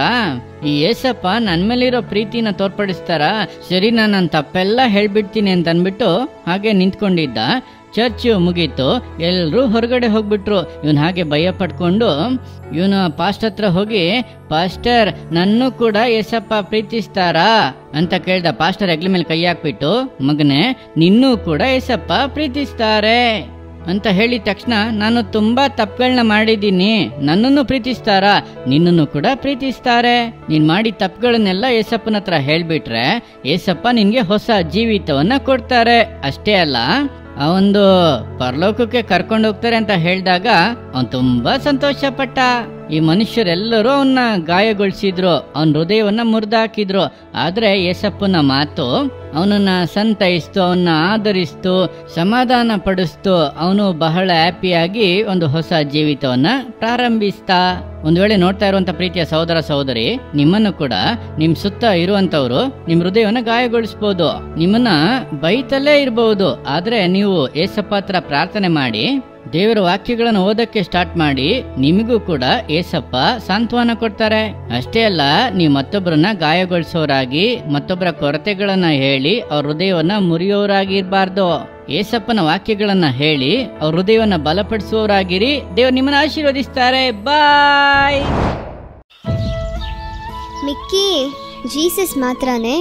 ಈ ಏಸಪ್ಪ ನನ್ ಮೇಲಿರೋ ಪ್ರೀತಿನ ತೋರ್ಪಡಿಸ್ತಾರ, ಸರಿ ನಾನು ನನ್ನ ತಪ್ಪೆಲ್ಲ ಹೇಳ್ಬಿಡ್ತೀನಿ ಅಂತ ಅನ್ಬಿಟ್ಟು ಹಾಗೆ ನಿಂತ್ಕೊಂಡಿದ್ದ. ಚರ್ಚ್ ಮುಗೀತು, ಎಲ್ರೂ ಹೊರಗಡೆ ಹೋಗ್ಬಿಟ್ರು. ಇವನ್ ಹಾಗೆ ಭಯ ಪಡ್ಕೊಂಡು ಇವನು ಪಾಸ್ಟರ್ ಹತ್ರ ಹೋಗಿ, ಪಾಸ್ಟರ್ ನನ್ನೂ ಕೂಡ ಏಸಪ್ಪ ಪ್ರೀತಿಸ್ತಾರಾ ಅಂತ ಕೇಳ್ದ. ಪಾಸ್ಟರ್ ಹೆಗ್ಲ ಮೇಲೆ ಕೈ ಹಾಕ್ಬಿಟ್ಟು, ಮಗನೇ ನಿನ್ನೂ ಕೂಡ ಏಸಪ್ಪ ಪ್ರೀತಿಸ್ತಾರೆ ಅಂತ ಹೇಳಿದ ತಕ್ಷಣ, ನಾನು ತುಂಬಾ ತಪ್ಪುಗಳನ್ನ ಮಾಡಿದ್ದೀನಿ, ನನ್ನನ್ನು ಪ್ರೀತಿಸ್ತಾರ, ನಿನ್ನನ್ನು ಕೂಡ ಪ್ರೀತಿಸ್ತಾರೆ. ನೀನ್ ಮಾಡಿ ತಪ್ಪುಗಳನ್ನೆಲ್ಲ ಏಸಪ್ಪನ ಹತ್ರ ಹೇಳ್ಬಿಟ್ರೆ ಏಸಪ್ಪ ನಿನ್ಗೆ ಹೊಸ ಜೀವಿತವನ್ನ ಕೊಡ್ತಾರೆ. ಅಷ್ಟೇ ಅಲ್ಲ, ಆ ಒಂದು ಪರಲೋಕಕ್ಕೆ ಕರ್ಕೊಂಡು ಹೋಗ್ತಾರೆ ಅಂತ ಹೇಳಿದಾಗ ಅವನ್ ತುಂಬಾ ಸಂತೋಷ ಪಟ್ಟ. ಈ ಮನುಷ್ಯರೆಲ್ಲರೂ ಅವನ್ನ ಗಾಯಗೊಳಿಸಿದ್ರು, ಅವನ ಹೃದಯವನ್ನ ಮುರಿದಾಕಿದ್ರು. ಆದ್ರೆ ಏಸಪ್ಪನ ಮಾತು ಅವನನ್ನ ಸಂತೈಸ್ತು, ಅವನ್ನ ಆದರಿಸ್ತು, ಸಮಾಧಾನ ಪಡಿಸ್ತು. ಅವನು ಬಹಳ ಹ್ಯಾಪಿಯಾಗಿ ಒಂದು ಹೊಸ ಜೀವಿತವನ್ನ ಪ್ರಾರಂಭಿಸ್ತಾ. ಒಂದ್ ವೇಳೆ ನೋಡ್ತಾ ಇರುವಂತ ಪ್ರೀತಿಯ ಸಹೋದರ ಸಹೋದರಿ, ನಿಮ್ಮನ್ನು ಕೂಡ ನಿಮ್ ಸುತ್ತ ಇರುವಂತವ್ರು ನಿಮ್ ಹೃದಯವನ್ನ ಗಾಯಗೊಳಿಸಬಹುದು, ನಿಮ್ಮನ್ನ ಬೈತಲ್ಲೇ ಇರಬಹುದು. ಆದ್ರೆ ನೀವು ಏಸಪ್ಪ ಹತ್ರ ಪ್ರಾರ್ಥನೆ ಮಾಡಿ ದೇವರ ವಾಕ್ಯಗಳನ್ನು ಓದಕ್ಕೆ ಸ್ಟಾರ್ಟ್ ಮಾಡಿ, ನಿಮಗೂ ಕೂಡ ಏಸಪ್ಪ ಸಾಂತ್ವನ ಕೊಡ್ತಾರೆ. ಅಷ್ಟೇ ಅಲ್ಲ, ನೀವು ಮತ್ತೊಬ್ಬರನ್ನ ಗಾಯಗೊಳಿಸೋರಾಗಿ, ಮತ್ತೊಬ್ಬರ ಕೊರತೆಗಳನ್ನ ಹೇಳಿ ಅವ್ರ ಹೃದಯವನ್ನ ಮುರಿಯೋರಾಗಿ ಇರಬಾರ್ದು. ಏಸಪ್ಪನ ವಾಕ್ಯಗಳನ್ನ ಹೇಳಿ ಅವ್ರ ಹೃದಯವನ್ನ ಬಲಪಡಿಸುವವರಾಗಿರಿ. ದೇವರು ನಿಮ್ಮನ್ನ ಆಶೀರ್ವದಿಸ್ತಾರೆ. ಬಾಯ್. ಮಿಕ್ಕಿ, ಜೀಸಸ್ ಮಾತ್ರನೇ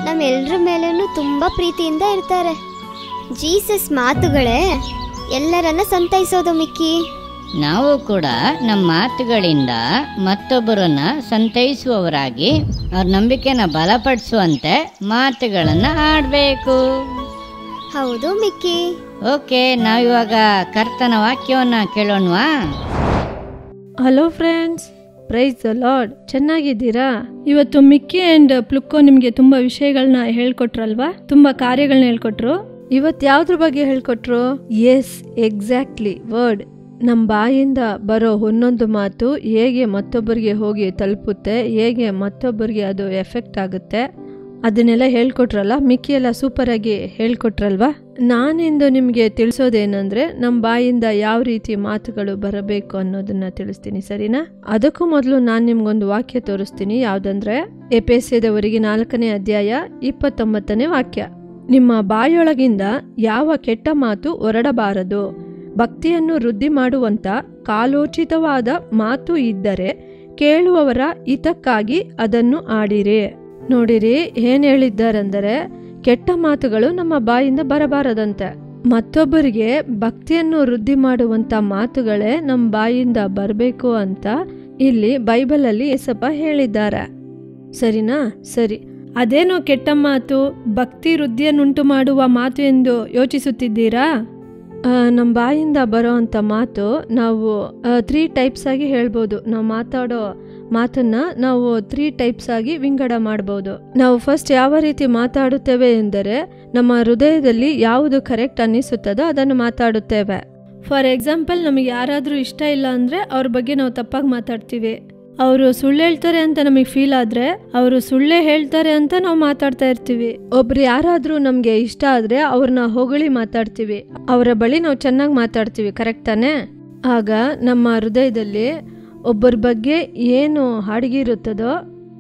ನಮ್ಮೆಲ್ಲರ ಮೇಲೂ ತುಂಬ ಪ್ರೀತಿಯಿಂದ ಇರ್ತಾರೆ. ಜೀಸಸ್ ಮಾತುಗಳೇ ಎಲ್ಲರನ್ನ ಸಂತೈಸೋದು ಮಿಕ್ಕಿ. ನಾವು ಕೂಡ ನಮ್ಮ ಮಾತುಗಳಿಂದ ಮತ್ತೊಬ್ಬರನ್ನ ಸಂತೈಸುವವರಾಗಿ ಅವ್ರ ನಂಬಿಕೆನ ಬಲಪಡಿಸುವಂತೆ ಮಾತುಗಳನ್ನ ಆಡ್ಬೇಕು. ಹೌದು ಮಿಕ್ಕಿ. ಓಕೆ, ನಾವಿವಾಗ ಕರ್ತನ ವಾಕ್ಯವನ್ನ ಕೇಳೋಣವಾ? Hello friends, praise the Lord. ಚೆನ್ನಾಗಿದ್ದೀರಾ? ಇವತ್ತು ಮಿಕ್ಕಿ ಆ್ಯಂಡ್ ಪ್ಲುಕ್ಕೋ ನಿಮಗೆ ತುಂಬ ವಿಷಯಗಳನ್ನ ಹೇಳ್ಕೊಟ್ರಲ್ವಾ, ತುಂಬ ಕಾರ್ಯಗಳನ್ನ ಹೇಳ್ಕೊಟ್ರು. ಇವತ್ತು ಯಾವ್ದ್ರ ಬಗ್ಗೆ ಹೇಳ್ಕೊಟ್ರು? Yes, exactly, word. ನಮ್ಮ ಬಾಯಿಂದ ಬರೋ ಒಂದೊಂದು ಮಾತು ಹೇಗೆ ಮತ್ತೊಬ್ಬರಿಗೆ ಹೋಗಿ ತಲುಪುತ್ತೆ, ಹೇಗೆ ಮತ್ತೊಬ್ಬರಿಗೆ ಅದು ಎಫೆಕ್ಟ್ ಆಗುತ್ತೆ, ಅದನ್ನೆಲ್ಲ ಹೇಳ್ಕೊಟ್ರಲ್ಲ. ಮಿಕ್ಕಿ ಎಲ್ಲ ಸೂಪರಾಗಿ ಹೇಳ್ಕೊಟ್ರಲ್ವಾ. ನಾನಿಂದು ನಿಮಗೆ ತಿಳಿಸೋದೇನೆಂದರೆ, ನಮ್ಮ ಬಾಯಿಂದ ಯಾವ ರೀತಿ ಮಾತುಗಳು ಬರಬೇಕು ಅನ್ನೋದನ್ನ ತಿಳಿಸ್ತೀನಿ, ಸರಿನಾ? ಅದಕ್ಕೂ ಮೊದಲು ನಾನು ನಿಮ್ಗೊಂದು ವಾಕ್ಯ ತೋರಿಸ್ತೀನಿ. ಯಾವುದಂದ್ರೆ ಎಫೆಸದವರಿಗೆ 4ನೇ ಅಧ್ಯಾಯ 29ನೇ ವಾಕ್ಯ. ನಿಮ್ಮ ಬಾಯೊಳಗಿಂದ ಯಾವ ಕೆಟ್ಟ ಮಾತು ಹೊರಡಬಾರದು, ಭಕ್ತಿಯನ್ನು ವೃದ್ಧಿ ಮಾಡುವಂತ ಕಾಲೋಚಿತವಾದ ಮಾತು ಇದ್ದರೆ ಕೇಳುವವರ ಹಿತಕ್ಕಾಗಿ ಅದನ್ನು ಆಡಿರಿ. ನೋಡಿರಿ, ಏನ್ ಹೇಳಿದ್ದಾರೆಂದರೆ, ಕೆಟ್ಟ ಮಾತುಗಳು ನಮ್ಮ ಬಾಯಿಂದ ಬರಬಾರದಂತೆ. ಮತ್ತೊಬ್ಬರಿಗೆ ಭಕ್ತಿಯನ್ನು ವೃದ್ಧಿ ಮಾಡುವಂತ ಮಾತುಗಳೇ ನಮ್ಮ ಬಾಯಿಂದ ಬರಬೇಕು ಅಂತ ಇಲ್ಲಿ ಬೈಬಲಲ್ಲಿ ಯೇಸಪ್ಪ ಹೇಳಿದ್ದಾರೆ, ಸರಿನಾ? ಸರಿ, ಅದೇನೋ ಕೆಟ್ಟ ಮಾತು, ಭಕ್ತಿ ವೃದ್ಧಿಯನ್ನುಂಟು ಮಾಡುವ ಮಾತು ಎಂದು ಯೋಚಿಸುತ್ತಿದ್ದೀರಾ? ನಮ್ಮ ಬಾಯಿಂದ ಬರೋ ಅಂಥ ಮಾತು ನಾವು 3 ಟೈಪ್ಸ್ ಆಗಿ ಹೇಳ್ಬೋದು. ನಾವು ಮಾತಾಡೋ ಮಾತನ್ನ ನಾವು 3 ಟೈಪ್ಸ್ ಆಗಿ ವಿಂಗಡ ಮಾಡ್ಬೋದು. ನಾವು ಫಸ್ಟ್ ಯಾವ ರೀತಿ ಮಾತಾಡುತ್ತೇವೆ ಎಂದರೆ, ನಮ್ಮ ಹೃದಯದಲ್ಲಿ ಯಾವುದು ಕರೆಕ್ಟ್ ಅನ್ನಿಸುತ್ತದೋ ಅದನ್ನು ಮಾತಾಡುತ್ತೇವೆ. ಫಾರ್ ಎಕ್ಸಾಂಪಲ್, ನಮಗೆ ಯಾರಾದರೂ ಇಷ್ಟ ಇಲ್ಲ ಅಂದರೆ ಅವ್ರ ಬಗ್ಗೆ ನಾವು ತಪ್ಪಾಗಿ ಮಾತಾಡ್ತೀವಿ. ಅವರು ಸುಳ್ಳು ಹೇಳ್ತಾರೆ ಅಂತ ನಮಗೆ ಫೀಲ್ ಆದರೆ ಅವರು ಸುಳ್ಳೇ ಹೇಳ್ತಾರೆ ಅಂತ ನಾವು ಮಾತಾಡ್ತಾ ಇರ್ತೀವಿ. ಒಬ್ರು ಯಾರಾದರೂ ನಮಗೆ ಇಷ್ಟ ಆದರೆ ಅವ್ರನ್ನ ಹೊಗಳಿ ಮಾತಾಡ್ತೀವಿ, ಅವರ ಬಳಿ ನಾವು ಚೆನ್ನಾಗಿ ಮಾತಾಡ್ತೀವಿ, ಕರೆಕ್ಟ್ ತಾನೇ? ಆಗ ನಮ್ಮ ಹೃದಯದಲ್ಲಿ ಒಬ್ಬರ ಬಗ್ಗೆ ಏನು ಅಡಗಿರುತ್ತದೋ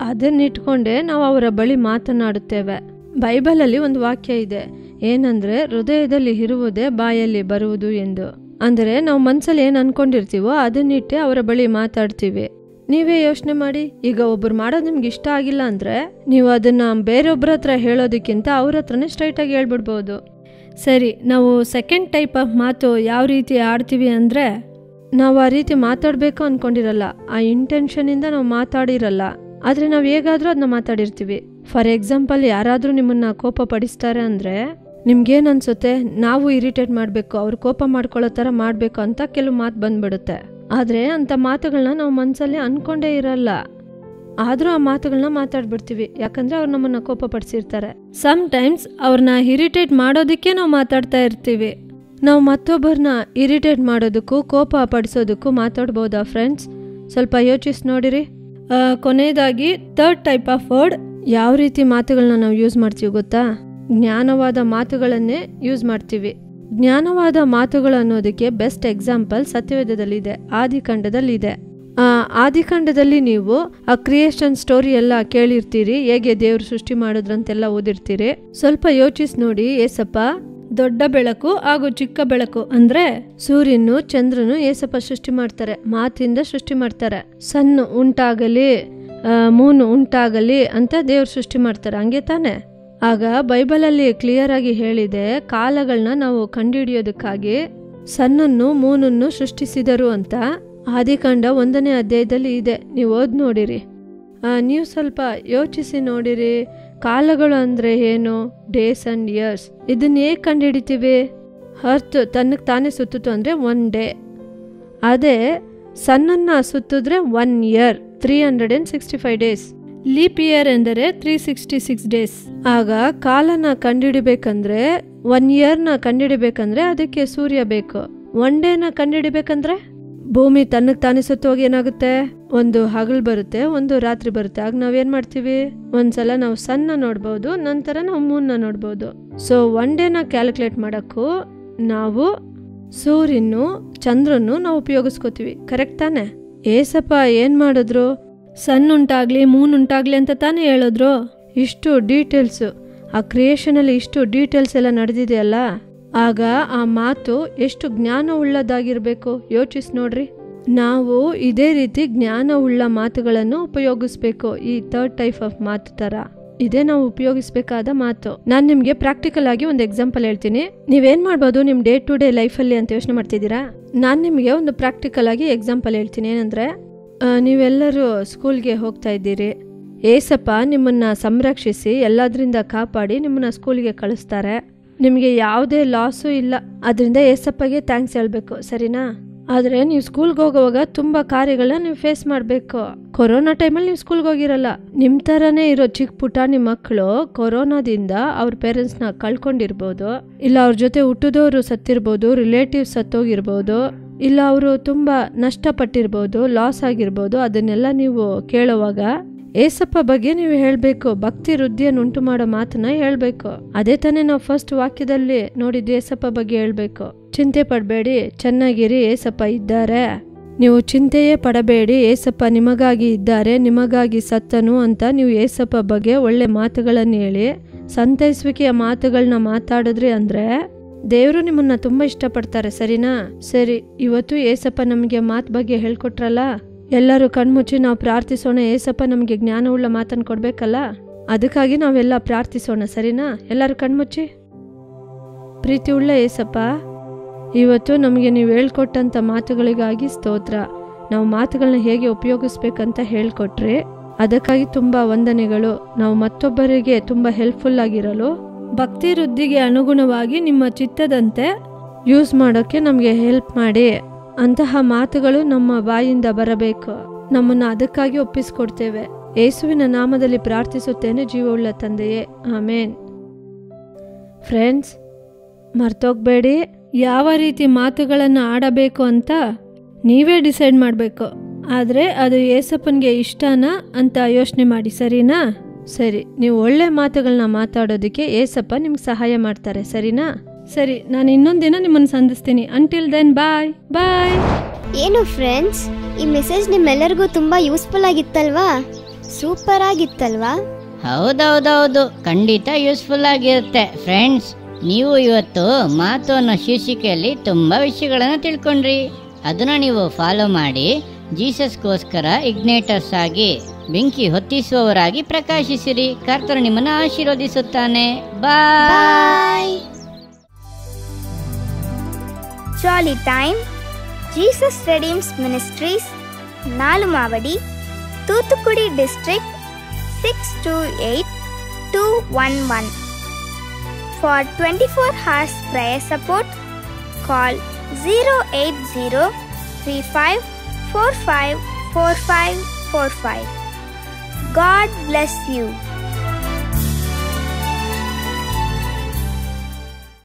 ಅದನ್ನಿಟ್ಕೊಂಡೆ ನಾವು ಅವರ ಬಳಿ ಮಾತನಾಡುತ್ತೇವೆ. ಬೈಬಲಲ್ಲಿ ಒಂದು ವಾಕ್ಯ ಇದೆ, ಏನಂದ್ರೆ ಹೃದಯದಲ್ಲಿ ಇರುವುದೇ ಬಾಯಲ್ಲಿ ಬರುವುದು ಎಂದು. ಅಂದರೆ ನಾವು ಮನಸ್ಸಲ್ಲಿ ಏನು ಅನ್ಕೊಂಡಿರ್ತೀವೋ ಅದನ್ನಿಟ್ಟೆ ಅವರ ಬಳಿ ಮಾತಾಡ್ತೀವಿ. ನೀವೇ ಯೋಚನೆ ಮಾಡಿ. ಈಗ ಒಬ್ರು ಮಾಡೋದು ನಿಮ್ಗೆ ಇಷ್ಟ ಆಗಿಲ್ಲ ಅಂದರೆ ನೀವು ಅದನ್ನು ಬೇರೊಬ್ಬರ ಹತ್ರ ಹೇಳೋದಕ್ಕಿಂತ ಅವ್ರ ಹತ್ರನೇ ಸ್ಟ್ರೈಟಾಗಿ ಹೇಳ್ಬಿಡ್ಬೋದು. ಸರಿ, ನಾವು ಸೆಕೆಂಡ್ ಟೈಪ್ ಆಫ್ ಮಾತು ಯಾವ ರೀತಿ ಆಡ್ತೀವಿ ಅಂದರೆ, ನಾವು ಆ ರೀತಿ ಮಾತಾಡಬೇಕು ಅಂದ್ಕೊಂಡಿರಲ್ಲ, ಆ ಇಂಟೆನ್ಷನಿಂದ ನಾವು ಮಾತಾಡಿರಲ್ಲ, ಆದರೆ ನಾವು ಹೇಗಾದರೂ ಅದನ್ನ ಮಾತಾಡಿರ್ತೀವಿ. ಫಾರ್ ಎಕ್ಸಾಂಪಲ್, ಯಾರಾದರೂ ನಿಮ್ಮನ್ನು ಕೋಪ ಪಡಿಸ್ತಾರೆ ಅಂದರೆ ನಿಮ್ಗೇನು ಅನಿಸುತ್ತೆ? ನಾವು ಇರಿಟೇಟ್ ಮಾಡಬೇಕು, ಅವ್ರು ಕೋಪ ಮಾಡ್ಕೊಳ್ಳೋ ಥರ ಮಾಡಬೇಕು ಅಂತ ಕೆಲವು ಮಾತು ಬಂದ್ಬಿಡುತ್ತೆ. ಆದರೆ ಅಂಥ ಮಾತುಗಳನ್ನ ನಾವು ಮನಸ್ಸಲ್ಲಿ ಅಂದ್ಕೊಂಡೇ ಇರಲ್ಲ, ಆದರೂ ಆ ಮಾತುಗಳನ್ನ ಮಾತಾಡ್ಬಿಡ್ತೀವಿ, ಯಾಕಂದರೆ ಅವ್ರು ನಮ್ಮನ್ನು ಕೋಪ ಪಡಿಸಿರ್ತಾರೆ. ಸಮ್ಟೈಮ್ಸ್ ಅವ್ರನ್ನ ಇರಿಟೇಟ್ ಮಾಡೋದಕ್ಕೆ ನಾವು ಮಾತಾಡ್ತಾ ಇರ್ತೀವಿ. ನಾವು ಮತ್ತೊಬ್ಬರನ್ನ ಇರಿಟೇಟ್ ಮಾಡೋದಕ್ಕೂ ಕೋಪ ಪಡಿಸೋದಕ್ಕೂ ಮಾತಾಡ್ಬೋದಾ ಫ್ರೆಂಡ್ಸ್? ಸ್ವಲ್ಪ ಯೋಚಿಸಿ ನೋಡಿರಿ. ಕೊನೆಯದಾಗಿ ಥರ್ಡ್ ಟೈಪ್ ಆಫ್ ವರ್ಡ್, ಯಾವ ರೀತಿ ಮಾತುಗಳನ್ನ ನಾವು ಯೂಸ್ ಮಾಡ್ತೀವಿ ಗೊತ್ತಾ? ಜ್ಞಾನವಾದ ಮಾತುಗಳನ್ನೇ ಯೂಸ್ ಮಾಡ್ತೀವಿ. ಜ್ಞಾನವಾದ ಮಾತುಗಳು ಅನ್ನೋದಕ್ಕೆ ಬೆಸ್ಟ್ ಎಕ್ಸಾಂಪಲ್ ಸತ್ಯವೇದದಲ್ಲಿದೆ, ಆದಿಕಾಂಡದಲ್ಲಿದೆ. ಆದಿಕಾಂಡದಲ್ಲಿ ನೀವು ಆ ಕ್ರಿಯೇಷನ್ ಸ್ಟೋರಿ ಎಲ್ಲ ಕೇಳಿರ್ತೀರಿ, ಹೇಗೆ ದೇವ್ರು ಸೃಷ್ಟಿ ಮಾಡಿದ್ರಂತೆಲ್ಲ ಓದಿರ್ತೀರಿ. ಸ್ವಲ್ಪ ಯೋಚಿಸಿ ನೋಡಿ. ಏಸಪ್ಪ ದೊಡ್ಡ ಬೆಳಕು ಹಾಗೂ ಚಿಕ್ಕ ಬೆಳಕು ಅಂದ್ರೆ ಸೂರ್ಯನು ಚಂದ್ರನು ಏಸಪ್ಪ ಸೃಷ್ಟಿ ಮಾಡ್ತಾರೆ, ಮಾತಿಂದ ಸೃಷ್ಟಿ ಮಾಡ್ತಾರೆ. ಸನ್ ಉಂಟಾಗಲಿ, ಮೂನ್ ಉಂಟಾಗಲಿ ಅಂತ ದೇವ್ರು ಸೃಷ್ಟಿ ಮಾಡ್ತಾರೆ, ಹಂಗೆ ತಾನೆ? ಆಗ ಬೈಬಲಲ್ಲಿ ಕ್ಲಿಯರ್ ಆಗಿ ಹೇಳಿದೆ, ಕಾಲಗಳನ್ನ ನಾವು ಕಂಡುಹಿಡಿಯೋದಕ್ಕಾಗಿ ಸನ್ನನ್ನು ಮೂನನ್ನು ಸೃಷ್ಟಿಸಿದರು ಅಂತ. ಆದಿಕಾಂಡ 1ನೇ ಅಧ್ಯಾಯದಲ್ಲಿ ಇದೆ, ನೀವು ಓದ್ ನೋಡಿರಿ. ನೀವು ಸ್ವಲ್ಪ ಯೋಚಿಸಿ ನೋಡಿರಿ. ಕಾಲಗಳು ಅಂದರೆ ಏನು? Days and years. ಇದನ್ನ ಹೇಗೆ ಕಂಡುಹಿಡಿತೀವಿ? ಅರ್ತ್ ತನ್ನಕ್ಕೆ ತಾನೇ ಸುತ್ತಿತು ಅಂದರೆ 1 ಡೇ. ಅದೇ ಸನ್ನನ್ನು ಸುತ್ತಿದ್ರೆ 1 ಇಯರ್, 365 ಡೇಸ್. ಲೀಪ್ ಇಯರ್ ಎಂದರೆ 366 ಡೇಸ್. ಆಗ ಕಾಲನ ಕಂಡುಹಿಡಿಬೇಕಂದ್ರೆ, 1 ಇಯರ್ನ ಕಂಡುಹಿಡಿಬೇಕಂದ್ರೆ ಅದಕ್ಕೆ ಸೂರ್ಯ ಬೇಕು. 1 ಡೇನ ಕಂಡುಹಿಡಿಬೇಕಂದ್ರೆ ಭೂಮಿ ತನ್ನಕ್ಕೆ ತಾನೇ ಸುತ್ತೋಗಿ ಏನಾಗುತ್ತೆ? ಒಂದು ಹಗಲು ಬರುತ್ತೆ, ಒಂದು ರಾತ್ರಿ ಬರುತ್ತೆ. ಆಗ ನಾವೇನ್ ಮಾಡ್ತೀವಿ? ಒಂದ್ಸಲ ನಾವು ಸನ್ನ ನೋಡ್ಬೋದು, ನಂತರ ನಾವು ಮೂನ್ನ ನೋಡ್ಬೋದು. ಸೊ 1 ಡೇನ ಕ್ಯಾಲ್ಕುಲೇಟ್ ಮಾಡಕ್ಕೂ ನಾವು ಸೂರ್ಯನು ಚಂದ್ರನ್ನು ನಾವು ಉಪಯೋಗಿಸ್ಕೋತೀವಿ, ಕರೆಕ್ಟ್ ತಾನೆ? ಏಸಪ್ಪ ಏನ್ ಮಾಡಿದ್ರು? ಸನ್ ಉಂಟಾಗ್ಲಿ ಮೂನ್ ಉಂಟಾಗ್ಲಿ ಅಂತ ತಾನೇ ಹೇಳಿದ್ರು. ಇಷ್ಟು ಡೀಟೇಲ್ಸು, ಆ ಕ್ರಿಯೇಷನಲ್ಲಿ ಇಷ್ಟು ಡೀಟೇಲ್ಸ್ ಎಲ್ಲ ನಡೆದಿದೆಯಲ್ಲ, ಆಗ ಆ ಮಾತು ಎಷ್ಟು ಜ್ಞಾನ ಉಳ್ಳದಾಗಿರ್ಬೇಕು ಯೋಚಿಸಿ ನೋಡ್ರಿ. ನಾವು ಇದೇ ರೀತಿ ಜ್ಞಾನವುಳ್ಳ ಮಾತುಗಳನ್ನು ಉಪಯೋಗಿಸ್ಬೇಕು. ಈ ಥರ್ಡ್ ಟೈಪ್ ಆಫ್ ಮಾತು ತರ ಇದೇ ನಾವು ಉಪಯೋಗಿಸ್ಬೇಕಾದ ಮಾತು. ನಾನು ನಿಮ್ಗೆ ಪ್ರಾಕ್ಟಿಕಲ್ ಆಗಿ ಒಂದು ಎಕ್ಸಾಂಪಲ್ ಹೇಳ್ತೀನಿ. ನೀವೇನ್ ಮಾಡ್ಬೋದು ನಿಮ್ ಡೇ ಟು ಡೇ ಲೈಫಲ್ಲಿ ಅಂತ ಯೋಚನೆ ಮಾಡ್ತಿದ್ದೀರಾ? ನಾನು ನಿಮ್ಗೆ ಒಂದು ಪ್ರಾಕ್ಟಿಕಲ್ ಆಗಿ ಎಕ್ಸಾಂಪಲ್ ಹೇಳ್ತೀನಿ. ಏನಂದ್ರೆ, ನೀವೆಲ್ಲರೂ ಸ್ಕೂಲ್ಗೆ ಹೋಗ್ತಾ ಇದ್ದೀರಿ. ಏಸಪ್ಪ ನಿಮ್ಮನ್ನ ಸಂರಕ್ಷಿಸಿ ಎಲ್ಲದ್ರಿಂದ ಕಾಪಾಡಿ ನಿಮ್ಮನ್ನ ಸ್ಕೂಲ್ಗೆ ಕಳಿಸ್ತಾರೆ. ನಿಮಗೆ ಯಾವುದೇ ಲಾಸು ಇಲ್ಲ, ಅದರಿಂದ ಏಸಪ್ಪಗೆ ಥ್ಯಾಂಕ್ಸ್ ಹೇಳ್ಬೇಕು, ಸರಿನಾ? ಆದರೆ ನೀವು ಸ್ಕೂಲ್ಗೆ ಹೋಗುವಾಗ ತುಂಬ ಕಾರ್ಯಗಳನ್ನ ನೀವು ಫೇಸ್ ಮಾಡಬೇಕು. ಕೊರೋನಾ ಟೈಮಲ್ಲಿ ನೀವು ಸ್ಕೂಲ್ಗೆ ಹೋಗಿರಲ್ಲ. ನಿಮ್ಮ ಥರನೇ ಇರೋ ಚಿಕ್ಕ ಪುಟಾಣಿ ಮಕ್ಕಳು ಕೊರೋನಾದಿಂದ ಅವ್ರ ಪೇರೆಂಟ್ಸ್ನ ಕಳ್ಕೊಂಡಿರ್ಬೋದು, ಇಲ್ಲ ಅವ್ರ ಜೊತೆ ಹುಟ್ಟಿದವರು ಸತ್ತಿರ್ಬೋದು, ರಿಲೇಟಿವ್ಸ್ ಸತ್ತೋಗಿರ್ಬೋದು, ಇಲ್ಲ ಅವರು ತುಂಬ ನಷ್ಟಪಟ್ಟಿರ್ಬೋದು, ಲಾಸ್ ಆಗಿರ್ಬೋದು. ಅದನ್ನೆಲ್ಲ ನೀವು ಕೇಳುವಾಗ ಏಸಪ್ಪ ಬಗ್ಗೆ ನೀವು ಹೇಳಬೇಕು, ಭಕ್ತಿ ವೃದ್ಧಿಯನ್ನು ಉಂಟು ಮಾಡೋ ಮಾತನ್ನ ಹೇಳಬೇಕು. ಅದೇ ತಾನೇ ನಾವು ಫಸ್ಟ್ ವಾಕ್ಯದಲ್ಲಿ ನೋಡಿದ್ದು, ಏಸಪ್ಪ ಬಗ್ಗೆ ಹೇಳಬೇಕು. ಚಿಂತೆ ಪಡಬೇಡಿ, ಚೆನ್ನಾಗಿರಿ, ಏಸಪ್ಪ ಇದ್ದಾರೆ. ನೀವು ಚಿಂತೆಯೇ ಪಡಬೇಡಿ, ಏಸಪ್ಪ ನಿಮಗಾಗಿ ಇದ್ದಾರೆ, ನಿಮಗಾಗಿ ಸತ್ತನು ಅಂತ ನೀವು ಏಸಪ್ಪ ಬಗ್ಗೆ ಒಳ್ಳೆ ಮಾತುಗಳನ್ನು ಹೇಳಿ ಸಂತೈಸುವಿಕೆಯ ಮಾತುಗಳನ್ನ ಮಾತಾಡಿದ್ರಿ ಅಂದ್ರೆ ದೇವರು ನಿಮ್ಮನ್ನ ತುಂಬಾ ಇಷ್ಟಪಡ್ತಾರೆ, ಸರಿನಾ? ಸರಿ, ಇವತ್ತು ಏಸಪ್ಪ ನಮಗೆ ಮಾತು ಬಗ್ಗೆ ಹೇಳ್ಕೊಟ್ರಲ್ಲ, ಎಲ್ಲರೂ ಕಣ್ಮುಚ್ಚಿ ನಾವು ಪ್ರಾರ್ಥಿಸೋಣ. ಏಸಪ್ಪ ನಮಗೆ ಜ್ಞಾನವುಳ್ಳ ಮಾತನ್ನು ಕೊಡ್ಬೇಕಲ್ಲ, ಅದಕ್ಕಾಗಿ ನಾವೆಲ್ಲ ಪ್ರಾರ್ಥಿಸೋಣ, ಸರಿನಾ? ಎಲ್ಲರೂ ಕಣ್ಮುಚ್ಚಿ. ಪ್ರೀತಿ ಉಳ್ಳ ಏಸಪ್ಪ, ಇವತ್ತು ನಮಗೆ ನೀವು ಹೇಳ್ಕೊಟ್ಟಂಥ ಮಾತುಗಳಿಗಾಗಿ ಸ್ತೋತ್ರ. ನಾವು ಮಾತುಗಳನ್ನ ಹೇಗೆ ಉಪಯೋಗಿಸ್ಬೇಕಂತ ಹೇಳ್ಕೊಟ್ರಿ, ಅದಕ್ಕಾಗಿ ತುಂಬ ವಂದನೆಗಳು. ನಾವು ಮತ್ತೊಬ್ಬರಿಗೆ ತುಂಬ ಹೆಲ್ಪ್ಫುಲ್ ಆಗಿರಲು, ಭಕ್ತಿ ವೃದ್ಧಿಗೆ ಅನುಗುಣವಾಗಿ ನಿಮ್ಮ ಚಿತ್ತದಂತೆ ಯೂಸ್ ಮಾಡೋಕ್ಕೆ ನಮಗೆ ಹೆಲ್ಪ್ ಮಾಡಿ. ಅಂತಹ ಮಾತುಗಳು ನಮ್ಮ ಬಾಯಿಂದ ಬರಬೇಕು. ನಮ್ಮನ್ನು ಅದಕ್ಕಾಗಿ ಒಪ್ಪಿಸ್ಕೊಡ್ತೇವೆ. ಯೇಸುವಿನ ನಾಮದಲ್ಲಿ ಪ್ರಾರ್ಥಿಸುತ್ತೇನೆ, ಜೀವವುಳ್ಳ ತಂದೆಯೇ, ಆಮೇನ್. ಫ್ರೆಂಡ್ಸ್, ಮರ್ತೋಗ್ಬೇಡಿ, ಯಾವ ರೀತಿ ಮಾತುಗಳನ್ನು ಆಡಬೇಕು ಅಂತ ನೀವೇ ಡಿಸೈಡ್ ಮಾಡಬೇಕು. ಆದರೆ ಅದು ಏಸಪ್ಪನಿಗೆ ಇಷ್ಟನಾ ಅಂತ ಯೋಚನೆ ಮಾಡಿ, ಸರಿನಾ? ಸರಿ, ನೀವು ಒಳ್ಳೆ ಮಾತುಗಳನ್ನ ಮಾತಾಡೋದಕ್ಕೆ ಏಸಪ್ಪ ನಿಮ್ಗೆ ಸಹಾಯ ಮಾಡ್ತಾರೆ, ಸರಿನಾ? ಸರಿ, ನಾನು ಇನ್ನೊಂದಿನ ನಿಮ್ಮನ್ನು ಸಂಧಿಸ್ತೀನಿ. ಅಂಟಿಲ್ ದೆನ್, ಬಾಯ್ ಬಾಯ್. ಏನು ಫ್ರೆಂಡ್ಸ್, ಈ ಮೆಸೇಜ್ ನಿಮ್ಮೆಲ್ಲರಿಗೂ ತುಂಬಾ ಯೂಸ್ಫುಲ್ ಆಗಿತ್ತಲ್ವಾ? ಸೂಪರ್ ಆಗಿತ್ತಲ್ವಾ? ಹೌದೌದೌದು, ಖಂಡಿತ ಯೂಸ್ಫುಲ್ ಆಗಿರುತ್ತೆ ಫ್ರೆಂಡ್ಸ್. ನೀವು ಇವತ್ತು ಮಾತು ಅನ್ನೋ ಶೀರ್ಷಿಕೆಯಲ್ಲಿ ತುಂಬಾ ವಿಷಯಗಳನ್ನ ತಿಳ್ಕೊಂಡ್ರಿ. ಅದನ್ನ ನೀವು ಫಾಲೋ ಮಾಡಿ ಜೀಸಸ್ಗೋಸ್ಕರ ಇಗ್ನೇಟರ್ಸ್ ಆಗಿ ಬೆಂಕಿ ಹೊತ್ತಿಸುವವರಾಗಿ ಪ್ರಕಾಶಿಸಿರಿ. ಕರ್ತನು ನಿಮ್ಮನ್ನು ಆಶೀರ್ವದಿಸುತ್ತಾನೆ. Bye. Jolly time Jesus Redeems Ministries, Nalumavadi, Thoothukudi district 628211. For 24 hours prayer support, call 08035454545. God bless you.